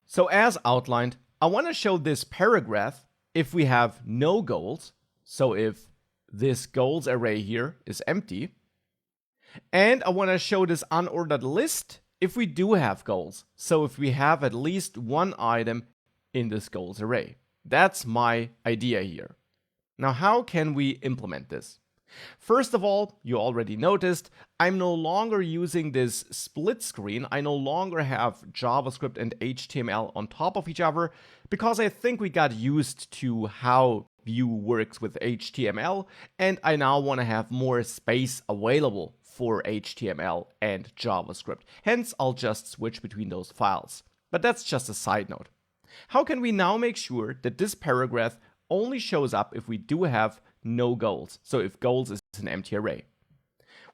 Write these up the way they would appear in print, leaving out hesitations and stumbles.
So as outlined, I want to show this paragraph if we have no goals. So if this goals array here is empty. And I want to show this unordered list if we do have goals. So if we have at least one item in this goals array. That's my idea here. Now, how can we implement this? First of all, you already noticed, I'm no longer using this split screen. I no longer have JavaScript and HTML on top of each other because I think we got used to how Vue works with HTML, and I now want to have more space available for HTML and JavaScript. Hence, I'll just switch between those files. But that's just a side note. How can we now make sure that this paragraph only shows up if we do have no goals? So if goals is an empty array.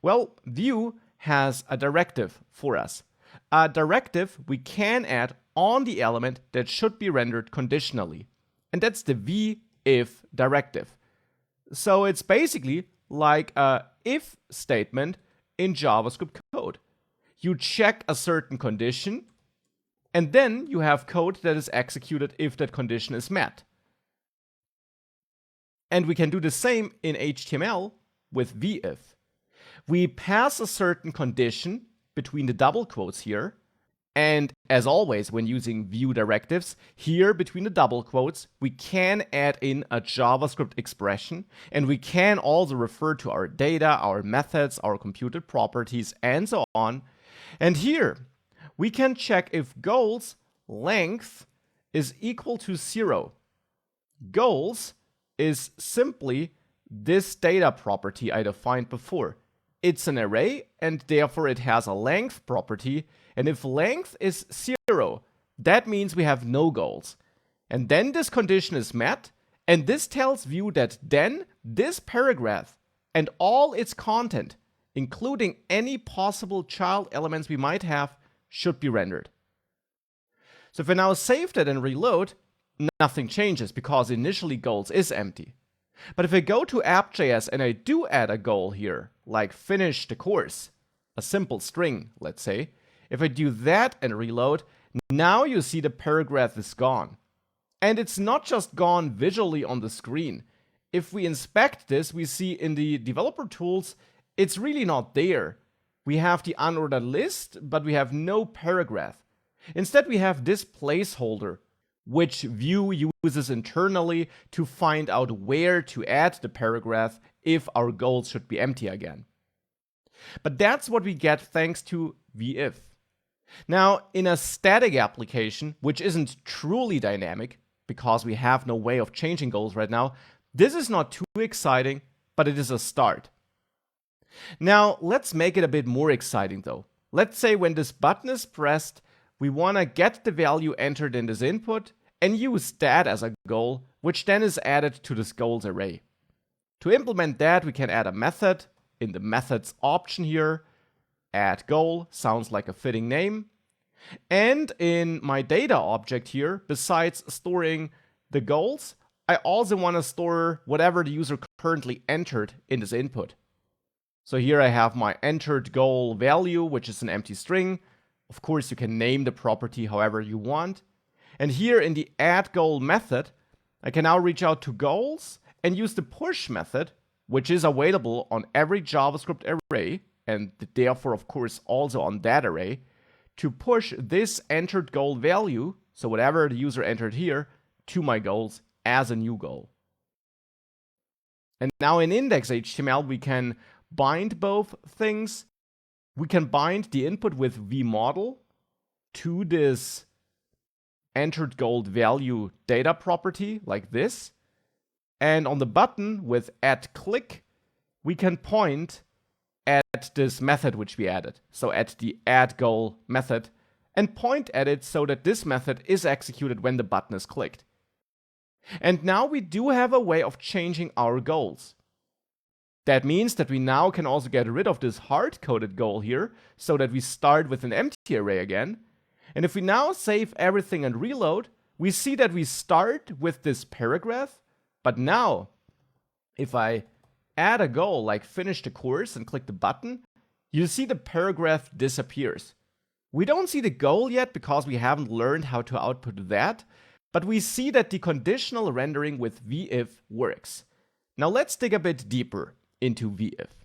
Well, Vue has a directive for us. A directive we can add on the element that should be rendered conditionally. And that's the v-if directive. So it's basically like a if statement in JavaScript code. You check a certain condition, and then you have code that is executed if that condition is met. And we can do the same in HTML with v-if. We pass a certain condition between the double quotes here, and as always when using Vue directives, here between the double quotes, we can add in a JavaScript expression, and we can also refer to our data, our methods, our computed properties, and so on. And here, we can check if goals length is equal to 0. Goals is simply this data property I defined before. It's an array, and therefore it has a length property. And if length is 0, that means we have no goals. And then this condition is met, and this tells Vue that then this paragraph and all its content, including any possible child elements we might have, should be rendered. So if I now save that and reload, nothing changes because initially goals is empty. But if I go to app.js and I do add a goal here, like finish the course, a simple string, let's say, if I do that and reload, now you see the paragraph is gone. And it's not just gone visually on the screen. If we inspect this, we see in the developer tools, it's really not there. We have the unordered list, but we have no paragraph. Instead, we have this placeholder, which Vue uses internally to find out where to add the paragraph if our goals should be empty again. But that's what we get thanks to v-if. Now, in a static application, which isn't truly dynamic, because we have no way of changing goals right now, this is not too exciting, but it is a start. Now, let's make it a bit more exciting though. Let's say when this button is pressed, we want to get the value entered in this input and use that as a goal, which then is added to this goals array. To implement that, we can add a method in the methods option here. Add goal sounds like a fitting name. And in my data object here, besides storing the goals, I also want to store whatever the user currently entered in this input. So here I have my entered goal value, which is an empty string. Of course, you can name the property however you want. And here in the add goal method, I can now reach out to goals and use the push method, which is available on every JavaScript array, and therefore, of course, also on that array, to push this entered goal value, so whatever the user entered here, to my goals as a new goal. And now in index.html, we can bind both things. We can bind the input with vModel to this entered goal value data property like this. And on the button with add click, we can point at this method which we added. So at the add goal method and point at it so that this method is executed when the button is clicked. And now we do have a way of changing our goals. That means that we now can also get rid of this hard-coded goal here so that we start with an empty array again. And if we now save everything and reload, we see that we start with this paragraph, but now if I add a goal like finish the course and click the button, you see the paragraph disappears. We don't see the goal yet because we haven't learned how to output that, but we see that the conditional rendering with VIF works. Now let's dig a bit deeper into VIF.